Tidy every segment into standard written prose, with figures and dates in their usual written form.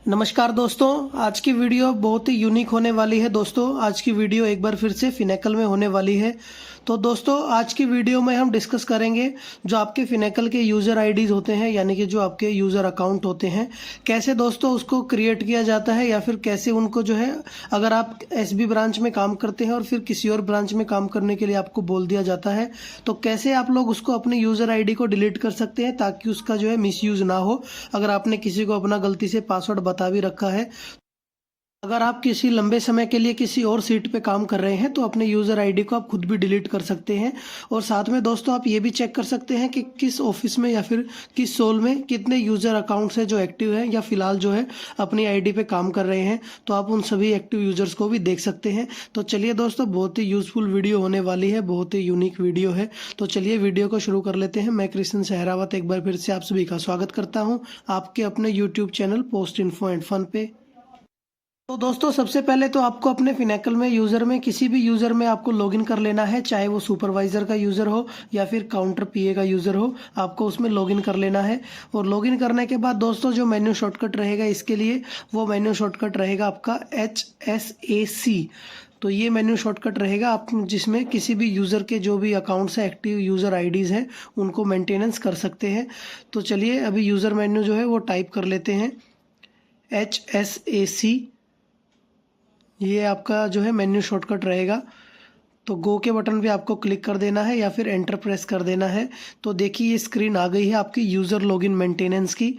नमस्कार दोस्तों, आज की वीडियो बहुत ही यूनिक होने वाली है। दोस्तों आज की वीडियो एक बार फिर से फिनेकल में होने वाली है। तो दोस्तों आज की वीडियो में हम डिस्कस करेंगे जो आपके फिनेकल के यूज़र आईडीज़ होते हैं, यानी कि जो आपके यूज़र अकाउंट होते हैं, कैसे दोस्तों उसको क्रिएट किया जाता है, या फिर कैसे उनको जो है, अगर आप एसबी ब्रांच में काम करते हैं और फिर किसी और ब्रांच में काम करने के लिए आपको बोल दिया जाता है, तो कैसे आप लोग उसको अपने यूज़र आईडी को डिलीट कर सकते हैं ताकि उसका जो है मिसयूज़ ना हो। अगर आपने किसी को अपना गलती से पासवर्ड बता भी रखा है, अगर आप किसी लंबे समय के लिए किसी और सीट पे काम कर रहे हैं तो अपने यूज़र आईडी को आप खुद भी डिलीट कर सकते हैं। और साथ में दोस्तों आप ये भी चेक कर सकते हैं कि किस ऑफिस में या फिर किस सोल में कितने यूज़र अकाउंट्स हैं जो एक्टिव हैं या फिलहाल जो है अपनी आईडी पे काम कर रहे हैं, तो आप उन सभी एक्टिव यूज़र्स को भी देख सकते हैं। तो चलिए दोस्तों, बहुत ही यूज़फुल वीडियो होने वाली है, बहुत ही यूनिक वीडियो है। तो चलिए वीडियो को शुरू कर लेते हैं। मैं कृष्ण सहरावत एक बार फिर से आप सभी का स्वागत करता हूँ आपके अपने YouTube channel post info and fun पे। तो दोस्तों सबसे पहले तो आपको अपने फिनेकल में यूज़र में किसी भी यूज़र में आपको लॉगिन कर लेना है, चाहे वो सुपरवाइज़र का यूज़र हो या फिर काउंटर पीए का यूज़र हो, आपको उसमें लॉगिन कर लेना है। और लॉगिन करने के बाद दोस्तों जो मेन्यू शॉर्टकट रहेगा इसके लिए, वो मेन्यू शॉर्टकट रहेगा आपका HSAC। तो ये मेन्यू शॉर्टकट रहेगा आप जिसमें किसी भी यूज़र के जो भी अकाउंट्स हैं, एक्टिव यूज़र आईडीज़ हैं, उनको मेंटेनेंस कर सकते हैं। तो चलिए अभी यूज़र मेन्यू जो है वो टाइप कर लेते हैं, HSAC। ये आपका जो है मेन्यू शॉर्टकट रहेगा। तो गो के बटन पे आपको क्लिक कर देना है या फिर एंटर प्रेस कर देना है। तो देखिए ये स्क्रीन आ गई है आपकी यूज़र लॉगिन मेंटेनेंस की।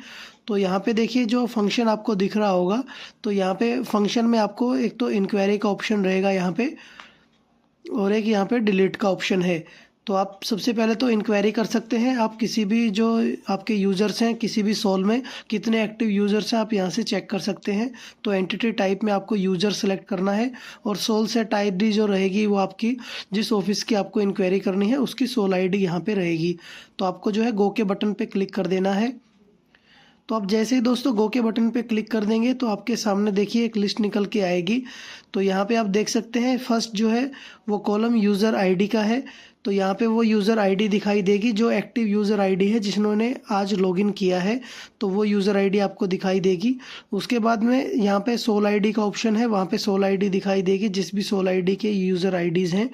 तो यहाँ पे देखिए जो फंक्शन आपको दिख रहा होगा, तो यहाँ पे फंक्शन में आपको एक तो इंक्वायरी का ऑप्शन रहेगा यहाँ पे, और एक यहाँ पे डिलीट का ऑप्शन है। तो आप सबसे पहले तो इंक्वायरी कर सकते हैं, आप किसी भी जो आपके यूज़र्स हैं किसी भी सोल में कितने एक्टिव यूज़र्स हैं आप यहाँ से चेक कर सकते हैं। तो एंटिटी टाइप में आपको यूज़र सेलेक्ट करना है, और सोल सेट आईडी जो रहेगी वो आपकी जिस ऑफिस की आपको इंक्वायरी करनी है उसकी सोल आईडी यहाँ पे रहेगी। तो आपको जो है गो के बटन पे क्लिक कर देना है। तो आप जैसे ही दोस्तों गो के बटन पे क्लिक कर देंगे तो आपके सामने देखिए एक लिस्ट निकल के आएगी। तो यहाँ पे आप देख सकते हैं फर्स्ट जो है वो कॉलम यूज़र आईडी का है। तो यहाँ पे वो यूज़र आईडी दिखाई देगी जो एक्टिव यूज़र आईडी है जिन्होंने आज लॉगिन किया है, तो वो यूज़र आईडी आपको दिखाई देगी। उसके बाद में यहाँ पे सोल आईडी का ऑप्शन है, वहाँ पे सोल आईडी दिखाई देगी जिस भी सोल आईडी के यूज़र आईडीज़ हैं।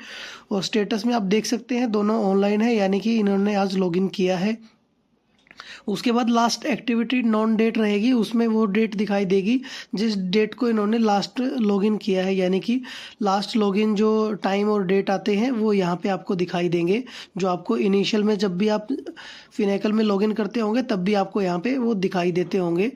और स्टेटस में आप देख सकते हैं दोनों ऑनलाइन है, यानी कि इन्होंने आज लॉगिन किया है। उसके बाद लास्ट एक्टिविटी नॉन डेट रहेगी, उसमें वो डेट दिखाई देगी जिस डेट को इन्होंने लास्ट लॉगिन किया है, यानी कि लास्ट लॉगिन जो टाइम और डेट आते हैं वो यहाँ पे आपको दिखाई देंगे, जो आपको इनिशियल में जब भी आप फिनेकल में लॉगिन करते होंगे तब भी आपको यहाँ पे वो दिखाई देते होंगे।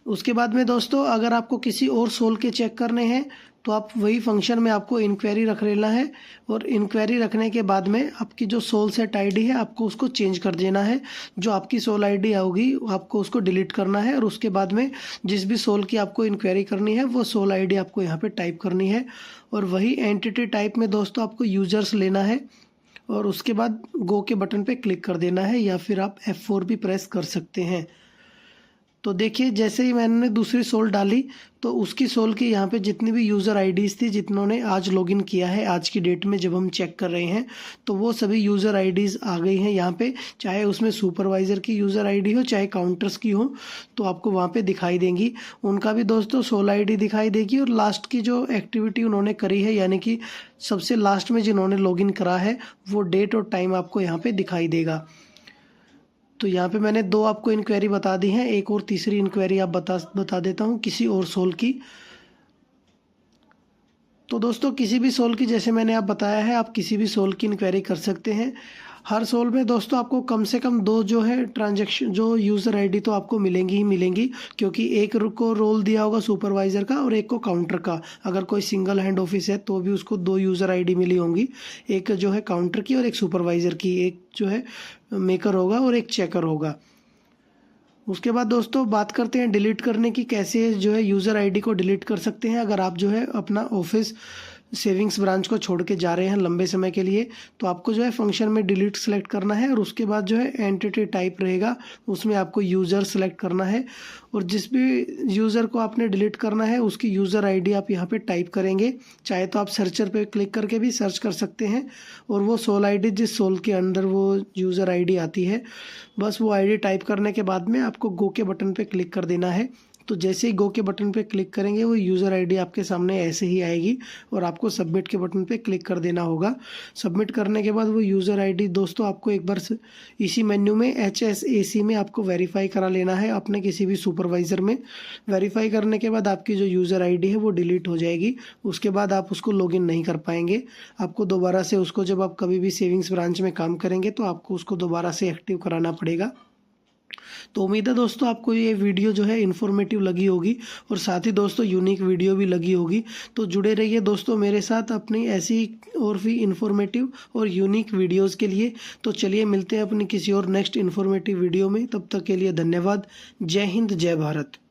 उसके बाद में दोस्तों अगर आपको किसी और सोल के चेक करने हैं तो आप वही फंक्शन में आपको इंक्वायरी रख लेना है, और इंक्वायरी रखने के बाद में आपकी जो सोल सेट आईडी है आपको उसको चेंज कर देना है। जो आपकी सोल आईडी होगी आपको उसको डिलीट करना है, और उसके बाद में जिस भी सोल की आपको इंक्वायरी करनी है वो सोल आईडी आपको यहाँ पे टाइप करनी है। और वही एंटिटी टाइप में दोस्तों आपको यूजर्स लेना है, और उसके बाद गो के बटन पे क्लिक कर देना है, या फिर आप F4 भी प्रेस कर सकते हैं। तो देखिए जैसे ही मैंने दूसरी सोल डाली तो उसकी सोल की यहाँ पे जितनी भी यूज़र आईडीज़ थी जिन्होंने आज लॉगिन किया है आज की डेट में जब हम चेक कर रहे हैं, तो वो सभी यूज़र आईडीज़ आ गई हैं यहाँ पे, चाहे उसमें सुपरवाइज़र की यूज़र आईडी हो चाहे काउंटर्स की हो, तो आपको वहाँ पे दिखाई देंगी। उनका भी दोस्तों सोल आईडी दिखाई देगी, और लास्ट की जो एक्टिविटी उन्होंने करी है यानी कि सबसे लास्ट में जिन्होंने लॉगिन करा है वो डेट और टाइम आपको यहाँ पे दिखाई देगा। तो यहाँ पे मैंने दो आपको इंक्वायरी बता दी हैं, एक और तीसरी इंक्वायरी आप बता देता हूँ किसी और सोल की। तो दोस्तों किसी भी सोल की, जैसे मैंने आप बताया है, आप किसी भी सोल की इंक्वायरी कर सकते हैं। हर सोल में दोस्तों आपको कम से कम दो जो है ट्रांजैक्शन जो यूज़र आईडी तो आपको मिलेंगी ही मिलेंगी, क्योंकि एक को रोल दिया होगा सुपरवाइज़र का और एक को काउंटर का। अगर कोई सिंगल हैंड ऑफिस है तो भी उसको दो यूज़र आईडी मिली होंगी, एक जो है काउंटर की और एक सुपरवाइज़र की, एक जो है मेकर होगा और एक चेकर होगा। उसके बाद दोस्तों बात करते हैं डिलीट करने की, कैसे जो है यूज़र आईडी को डिलीट कर सकते हैं। अगर आप जो है अपना ऑफिस सेविंग्स ब्रांच को छोड़ के जा रहे हैं लंबे समय के लिए, तो आपको जो है फंक्शन में डिलीट सेलेक्ट करना है, और उसके बाद जो है एंटिटी टाइप रहेगा उसमें आपको यूज़र सेलेक्ट करना है, और जिस भी यूज़र को आपने डिलीट करना है उसकी यूज़र आईडी आप यहाँ पे टाइप करेंगे। चाहे तो आप सर्चर पे क्लिक करके भी सर्च कर सकते हैं, और वो सोल आईडी जिस सोल के अंदर वो यूज़र आईडी आती है, बस वो आईडी टाइप करने के बाद में आपको गो के बटन पे क्लिक कर देना है। तो जैसे ही गो के बटन पे क्लिक करेंगे वो यूज़र आईडी आपके सामने ऐसे ही आएगी और आपको सबमिट के बटन पे क्लिक कर देना होगा। सबमिट करने के बाद वो यूज़र आईडी दोस्तों आपको एक बार इसी मेन्यू में HSAC में आपको वेरीफाई करा लेना है अपने किसी भी सुपरवाइज़र में। वेरीफाई करने के बाद आपकी जो यूज़र आईडी है वो डिलीट हो जाएगी। उसके बाद आप उसको लॉगिन नहीं कर पाएंगे। आपको दोबारा से उसको जब आप कभी भी सेविंग्स ब्रांच में काम करेंगे तो आपको उसको दोबारा से एक्टिव कराना पड़ेगा। तो उम्मीद है दोस्तों आपको ये वीडियो जो है इन्फॉर्मेटिव लगी होगी और साथ ही दोस्तों यूनिक वीडियो भी लगी होगी। तो जुड़े रहिए दोस्तों मेरे साथ अपनी ऐसी और भी इन्फॉर्मेटिव और यूनिक वीडियोस के लिए। तो चलिए मिलते हैं अपनी किसी और नेक्स्ट इन्फॉर्मेटिव वीडियो में। तब तक के लिए धन्यवाद। जय हिंद, जय भारत।